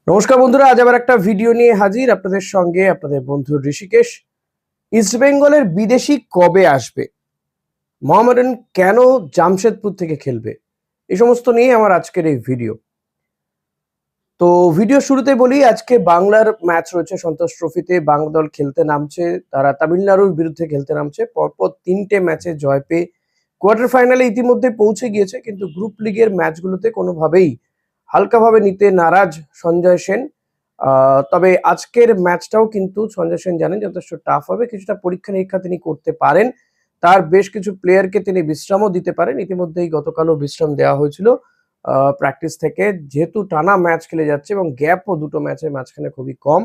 নমস্কার বন্ধুরা, আজ আবার একটা ভিডিও নিয়ে হাজির আপনাদের সঙ্গে। আপনাদের বন্ধু ঋষিকেশ। ইস্টবেঙ্গলের বিদেশি কবে আসবে, মোহামেডান কেন জামশেদপুর থেকে খেলবে, এই সমস্ত নিয়ে আমার আজকের এই ভিডিও। তো ভিডিও শুরুতে বলি, আজকে বাংলার ম্যাচ রয়েছে সন্তোষ ট্রফিতে। বাংলা দল খেলতে নামছে, তারা তামিলনাড়ুর বিরুদ্ধে খেলতে নামছে। পরপর 3টে ম্যাচে জয় পেয়ে কোয়ার্টার ফাইনালে ইতিমধ্যে পৌঁছে গিয়েছে, কিন্তু গ্রুপ লিগের ম্যাচগুলোতে কোনোভাবেই হালকাভাবে নিতে নারাজ সঞ্জয় সেন। তবে আজকের ম্যাচটাও কিন্তু সঞ্জয় সেন জানেন যথেষ্ট টাফ হবে, কিছুটা পরীক্ষা নিরীক্ষা তিনি করতে পারেন, তার বেশ কিছু প্লেয়ারকে তিনি বিশ্রামও দিতে পারেন। ইতিমধ্যেই গতকালও বিশ্রাম দেওয়া হয়েছিল প্র্যাকটিস থেকে, যেহেতু টানা ম্যাচ খেলে যাচ্ছে এবং গ্যাপও দুটো ম্যাচের মাঝখানে খুবই কম।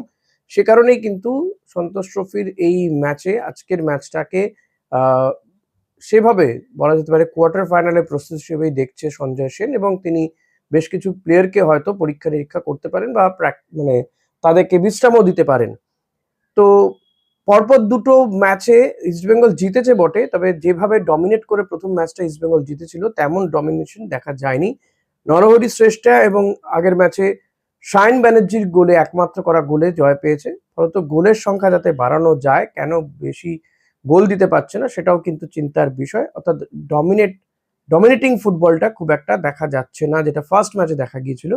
সে কারণেই কিন্তু সন্তোষ ট্রফির এই ম্যাচে, আজকের ম্যাচটাকে সেভাবে বলা যেতে পারে কোয়ার্টার ফাইনালের প্রস্তুতি হিসেবেই দেখছে সঞ্জয় সেন, এবং তিনি বেশ কিছু প্লেয়ারকে হয়তো পরীক্ষা নিরীক্ষা করতে পারেন বা মানে তাদেরকে বিশ্রামও দিতে পারেন। তো পরপর দুটো ম্যাচে ইস্টবেঙ্গল জিতেছে বটে, তবে যেভাবে ডমিনেট করে প্রথম ম্যাচটা ইস্টবেঙ্গল জিতেছিল তেমন ডমিনেশন দেখা যায়নি। নরহরি শ্রেষ্ঠা এবং আগের ম্যাচে শাইন ব্যানার্জির গোলে, একমাত্র করা গোলে জয় পেয়েছে। ফলত গোলের সংখ্যা যাতে বাড়ানো যায়, কেন বেশি গোল দিতে পারছে না সেটাও কিন্তু চিন্তার বিষয়। অর্থাৎ ডমিনেটিং ফুটবলটা খুব একটা দেখা যাচ্ছে না, যেটা ফার্স্ট ম্যাচে দেখা গিয়েছিল।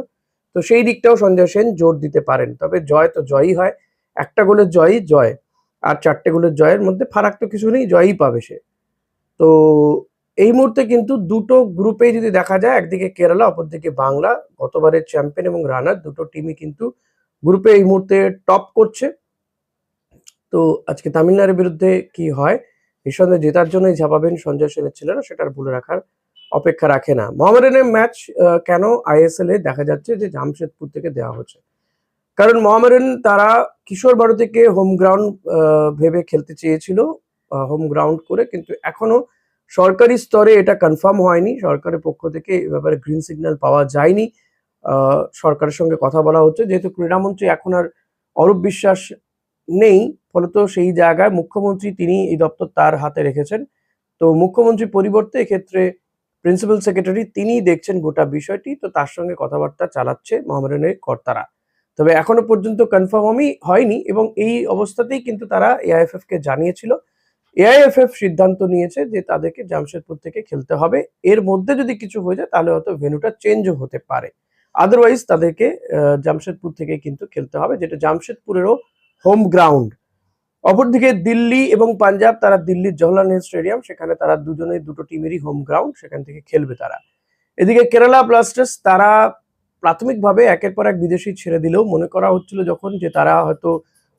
তো সেই দিকটাও সঞ্জয় সেন জোর দিতে পারেন। তবে জয় তো জয়ই হয়, একটা গোলের জয়ই জয়, আর 4টে গোলের জয়ের মধ্যে ফারাক তো কিছু নেই, জয়ই পাবে সে। তো এই মুহূর্তে কিন্তু দুটো গ্রুপেই যদি দেখা যায়, একদিকে কেরালা, অপরদিকে বাংলা, গতবারের চ্যাম্পিয়ন এবং রানার দুটো টিমই কিন্তু গ্রুপে এই মুহূর্তে টপ করছে। তো আজকে তামিলনাড়ুর বিরুদ্ধে কি হয়, নিঃসন্দেহে জেতার জন্যই ঝাঁপাবেন সঞ্জয় সেনের ছেলেরা, সেটার ভুলে রাখার অপেক্ষা রাখে না। মোহামেডানের ম্যাচ কেন আইএসএল এ দেখা যাচ্ছে যে জামশেদপুর থেকে দেওয়া হচ্ছে, কারণ মোহামেডান তারা কিশোর ভারতীকে হোম গ্রাউন্ড ভেবে খেলতে চেয়েছিল, হোম গ্রাউন্ড করে, কিন্তু এখনো সরকারি স্তরে এটা কনফার্ম হয়নি। সরকারের পক্ষ থেকে এ ব্যাপারে গ্রিন সিগন্যাল পাওয়া যায়নি। সরকারের সঙ্গে কথা বলা হচ্ছে, যেহেতু ক্রীড়ামন্ত্রী এখন আর অরূপ বিশ্বাস নেই, ফলত সেই জায়গায় মুখ্যমন্ত্রী তিনি এই দপ্তর তার হাতে রেখেছেন। তো মুখ্যমন্ত্রীর পরিবর্তে এক্ষেত্রে প্রিন্সিপাল সেক্রেটারি তিনি দেখছেন গোটা বিষয়টি, তো তার সঙ্গে কথাবার্তা চালাচ্ছে মোহামেডানের কর্তারা। তবে এখনো পর্যন্ত কনফার্মই হয়নি, এবং এই অবস্থাতেই কিন্তু তারা এআইএফএফ কে জানিয়েছিল। এআইএফএফ সিদ্ধান্ত নিয়েছে যে তাদেরকে জামশেদপুর থেকে খেলতে হবে। এর মধ্যে যদি কিছু হয়ে যায় তাহলে হয়তো ভেন্যুটা চেঞ্জও হতে পারে, আদারওয়াইজ তাদেরকে জামশেদপুর থেকে কিন্তু খেলতে হবে, যেটা জামশেদপুরেরও হোম গ্রাউন্ড। অপরদিকে দিল্লি এবং পাঞ্জাব, তারা দিল্লির জওহরলাল নেহরু স্টেডিয়াম, সেখানে তারা দুটো টিমেরই হোম গ্রাউন্ড, সেখান থেকে খেলবে তারা। এদিকে কেরালা ব্লাস্টার্স, তারা প্রাথমিকভাবে একের পর এক বিদেশি ছেড়ে দিলেও মনে করা হচ্ছিল যখন যে তারা হয়তো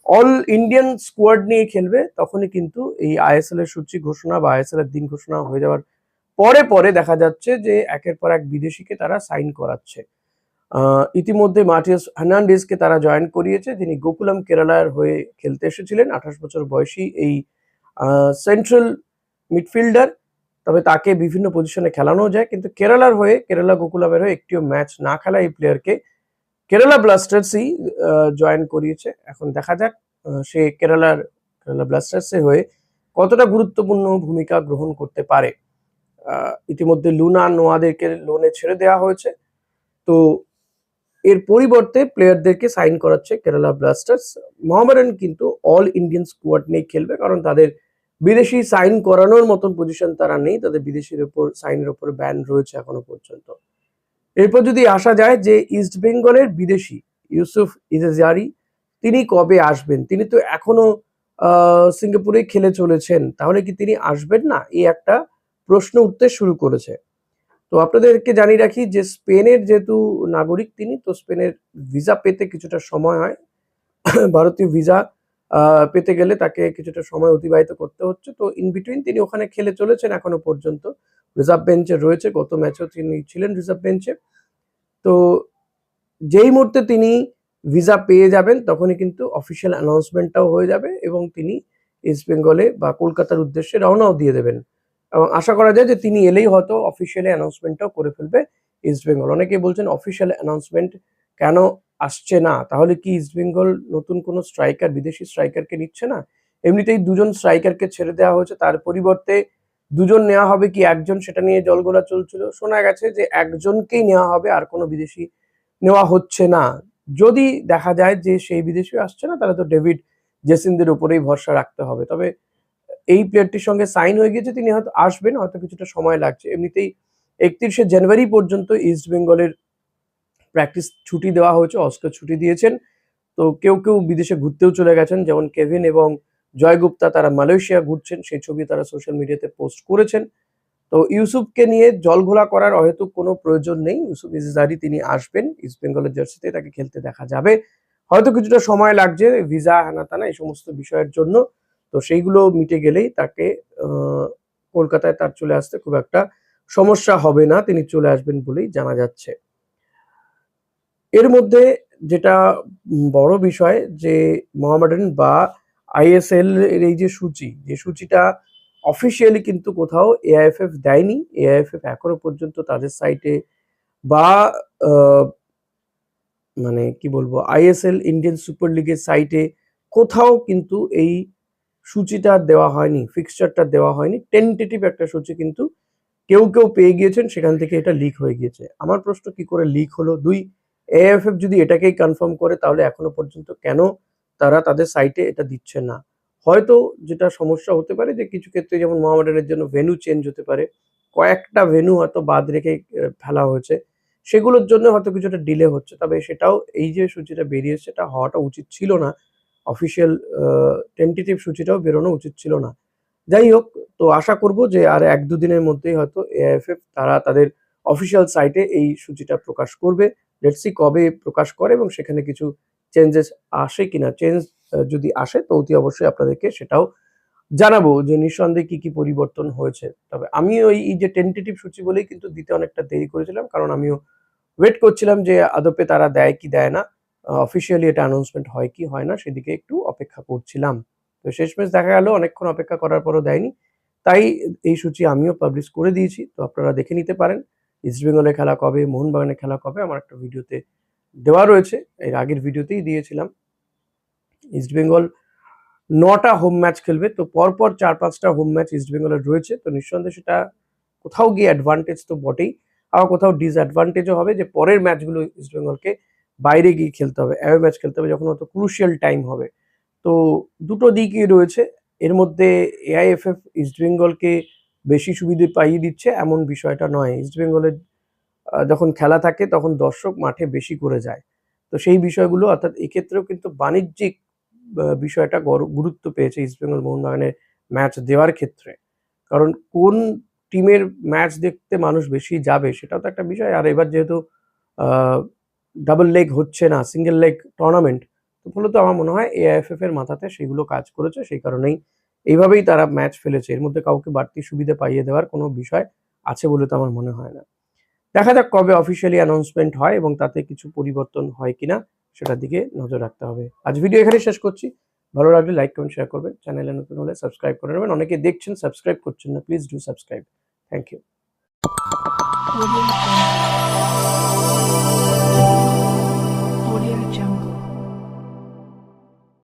অল ইন্ডিয়ান স্কোয়াড নিয়ে খেলবে, তখনই কিন্তু এই আইএসএল এর সূচি ঘোষণা বা আইএসএল এর দিন ঘোষণা হয়ে যাওয়ার পরে পরে দেখা যাচ্ছে যে একের পর এক বিদেশিকে তারা সাইন করাচ্ছে। ইতিমধ্যে মার্টিয়াস হার্নান্ডেজকে তারা জয়েন করিয়েছে, যিনি গোকুলাম কেরালার হয়ে খেলতে এসেছিলেন। 28 বছর বয়সী এই সেন্ট্রাল মিডফিল্ডার, তবে তাকে বিভিন্ন পজিশনে খেলানো যায়, কিন্তু কেরালার হয়ে, কেরালা গোকুলামের হয়ে একটিও ম্যাচ না খেলা এই প্লেয়ারকে কেরালা ব্লাস্টার্সই জয়েন করিয়েছে। এখন দেখা যাক সে কেরালা ব্লাস্টার্সের হয়ে কতটা গুরুত্বপূর্ণ ভূমিকা গ্রহণ করতে পারে। ইতিমধ্যে লুনা নোয়াদেরকে লোনে ছেড়ে দেওয়া হয়েছে, তো এর পরিবর্তে প্লেয়ারদেরকে সাইন করাচ্ছে কেরালা ব্লাস্টার্স। মোহামেডান কিন্তু অল ইন্ডিয়ান স্কোয়াড নিয়ে খেলবে, কারণ তাদের বিদেশি সাইন করানোর মতন পজিশন তারা নেই, তাদের বিদেশির উপর সাইনের উপর ব্যান রয়েছে এখনো পর্যন্ত। এরপর যদি আসা যায় যে ইস্ট বেঙ্গলের বিদেশি ইউসুফ ইজাজারি, তিনি কবে আসবেন? তিনি তো এখনো সিঙ্গাপুরে খেলে চলেছেন, তাহলে কি তিনি আসবেন না, এই একটা প্রশ্ন উঠতে শুরু করেছে। তো আপনাদেরকে জানিয়ে রাখি যে স্পেনের যেহেতু নাগরিক তিনি, তো স্পেনের ভিসা পেতে কিছুটা সময় হয়। ভারতীয় ভিসা পেতে গেলে তাকে কিছুটা সময় অতিবাহিত করতে হচ্ছে। তো ইন বিটুইন তিনি ওখানে খেলে চলেছেন এখনো পর্যন্ত, রিজার্ভ বেঞ্চে রয়েছে, গত ম্যাচেও তিনি ছিলেন রিজার্ভ বেঞ্চে। তো যেই মুহূর্তে তিনি ভিসা পেয়ে যাবেন তখনই কিন্তু অফিসিয়াল অ্যানাউন্সমেন্টটাও হয়ে যাবে, এবং তিনি ইস্ট বেঙ্গলে বা কলকাতার উদ্দেশ্যে রওনাও দিয়ে দেবেন। এবং আশা করা যায় যে তিনি এলেই হয়তো অফিসিয়ালি অ্যানাউন্সমেন্টটাও করে ফেলবে ইস্ট বেঙ্গল। অনেকেই বলছেন অফিসিয়াল অ্যানাউন্সমেন্ট কেন আসছে না, তাহলে কি ইস্ট বেঙ্গল নতুন কোনো স্ট্রাইকার, বিদেশি স্ট্রাইকারকে নিচ্ছে না? এমনিতেই দুজন স্ট্রাইকারকে ছেড়ে দেওয়া হয়েছে, তার পরিবর্তে দুজন নেওয়া হবে কি একজন, সেটা নিয়ে জলঘোলা চলছিল। শোনা গেছে যে একজনকেই নেওয়া হবে, আর কোনো বিদেশি নেওয়া হচ্ছে না। যদি দেখা যায় যে সেই বিদেশিও আসছে না, তাহলে তো ডেভিড জেসিনদের উপরেই ভরসা রাখতে হবে। তবে এই প্লেয়ারটির সঙ্গে সাইন হয়ে গেছে, তিনি হয়তো আসবেন, হয়তো কিছুটা সময় লাগছে। এমনিতেই 31শে জানুয়ারি পর্যন্ত ইস্ট বেঙ্গলের প্র্যাকটিস ছুটি দেওয়া হয়েছে, অস্কার ছুটি দিয়েছেন। তো কেউ কেউ বিদেশে ঘুরতেও চলে গেছেন, যেমন কেভিন এবং জয় গুপ্তা, তারা মালয়েশিয়া ঘুরছেন, সেই ছবি তারা সোশ্যাল মিডিয়াতে পোস্ট করেছেন। তো ইউসুফকে নিয়ে জলঘোলা করার অহেতুক কোনো প্রয়োজন নেই। ইউসুফ ইজহারি তিনি আসবেন, ইস্ট বেঙ্গলের জার্সিতে তাকে খেলতে দেখা যাবে। হয়তো কিছুটা সময় লাগছে ভিসা হেনা তেনা এই সমস্ত বিষয়ের জন্য। তো সেইগুলো মিটে গেলেই তাকে কলকাতায় তার চলে আসতে খুব একটা সমস্যা হবে না, তিনি চলে আসবেন বলেই জানা যাচ্ছে। এর মধ্যে যেটা বড় বিষয় যে মোহামেডান বা আইএসএল এর এই যে সূচিটা অফিসিয়ালি কিন্তু কোথাও এআইএফএফ দেয়নি। এআইএফএফ এখনো পর্যন্ত তাদের সাইটে বা মানে কি বলবো, আইএসএল ইন্ডিয়ান সুপার লিগের সাইটে কোথাও কিন্তু এই সূচিটা দেওয়া হয়নি, ফিক্সচারটা দেওয়া হয়নি। টেন্টেটিভ একটা সূচি কিন্তু কেউ কেউ পেয়ে গিয়েছেন, সেখান থেকে এটা লিক হয়ে গিয়েছে। আমার প্রশ্ন, কি করে লিক হলো? দুই, এএফএফ যদি এটাকেই কনফার্ম করে, তাহলে এখনো পর্যন্ত কেন তারা তাদের সাইটে এটা দিচ্ছে না? হয়তো যেটা সমস্যা হতে পারে যে কিছু ক্ষেত্রে, যেমন মোহামেডানের জন্য ভেন্যু চেঞ্জ হতে পারে, কয়েকটা ভেন্যু হয়তো বাদ রেখে ফেলা হয়েছে, সেগুলোর জন্য হয়তো কিছুটা ডিলে হচ্ছে। তবে সেটাও, এই যে সূচিটা বেরিয়েছে, সেটা হওয়াটা উচিত ছিল না। অফিসিয়াল টেন্টেটিভ সূচিটাও বেরোনো উচিত ছিল না। যাই হোক, তো আশা করব যে আর ১-২ দিনের মধ্যেই হয়তো এআইএফএফ তারা তাদের অফিসিয়াল সাইটে এই সূচিটা প্রকাশ করবে। লেটস সি কবে প্রকাশ করে এবং সেখানে কিছু চেঞ্জেস আসে কিনা। চেঞ্জ যদি আসে তো অতি অবশ্যই আপনাদেরকে সেটাও জানাবো যে নিঃসন্দেহে কি কি পরিবর্তন হয়েছে। তবে আমিও এই যে টেন্টেটিভ সূচি বলেই কিন্তু দিতে অনেকটা দেরি করেছিলাম, কারণ আমিও ওয়েট করছিলাম যে আদপে তারা দেয় কি দেয় না, অফিসিয়ালি এটা অ্যানাউন্সমেন্ট হয় কি হয় না, সেদিকে একটু অপেক্ষা করছিলাম। তো শেষমেশ দেখা গেল অনেকক্ষণ অপেক্ষা করার পরও দেয়নি। তাই এই সূচি আমিও পাবলিশ করে দিয়েছি, তো আপনারা দেখে নিতে পারেন। ইস্ট বেঙ্গলের খেলা কবে, মোহনবাগানের খেলা কবে, আমার একটা ভিডিওতে দেওয়া রয়েছে, এর আগের ভিডিওতেই দিয়েছিলাম। ইস্ট বেঙ্গল ৯টা হোম ম্যাচ খেলবে, তো পরপর ৪-৫টা হোম ম্যাচ ইস্ট বেঙ্গলের রয়েছে। তো নিঃসন্দেহে সেটা কোথাও গিয়ে অ্যাডভান্টেজ তো বটেই, আবার কোথাও ডিসঅ্যাডভান্টেজও হবে যে পরের ম্যাচগুলো ইস্ট বেঙ্গলকে বাইরে গিয়ে খেলতে হবে, অ্যাওয়ে ম্যাচ খেলতে হবে, যখন হয়তো ক্রুশিয়াল টাইম হবে। তো দুটো দিকই রয়েছে। এর মধ্যে এআইএফএফ ইস্ট বেঙ্গলকে বেশি সুবিধে পাইয়ে দিচ্ছে এমন বিষয়টা নয়। ইস্ট বেঙ্গলের যখন খেলা থাকে তখন দর্শক মাঠে বেশি করে যায়। তো সেই বিষয়গুলো, অর্থাৎ এক্ষেত্রেও কিন্তু বাণিজ্যিক বিষয়টা গুরুত্ব পেয়েছে ইস্টবেঙ্গল মোহনবাগানের ম্যাচ দেওয়ার ক্ষেত্রে। কারণ কোন টিমের ম্যাচ দেখতে মানুষ বেশি যাবে সেটাও তো একটা বিষয়। আর এবার যেহেতু ডাবল লেগ হচ্ছে না, সিঙ্গেল লেগ টুর্নামেন্ট, তো ফলত আমার মনে হয় এআইএফএফ এর মাথাতে সেগুলো কাজ করেছে। সেই কারণেই এইভাবেই তারা ম্যাচ ফেলেছে। এর মধ্যে কাউকে বাড়তি সুবিধা পাইয়ে দেওয়ার কোনো বিষয় আছে বলে তো আমার মনে হয় না। দেখা যাক কবে অফিসিয়ালি অ্যানাউন্সমেন্ট হয় এবং তাতে কিছু পরিবর্তন হয় কিনা, সেটার দিকে নজর রাখতে হবে। আজ ভিডিও এখানেই শেষ করছি। ভালো লাগলে লাইক, কমেন্ট, শেয়ার করবেন। চ্যানেলে নতুন হলে সাবস্ক্রাইব করে নেবেন। অনেকে দেখছেন, সাবস্ক্রাইব করছেন না। Please do subscribe. Thank you.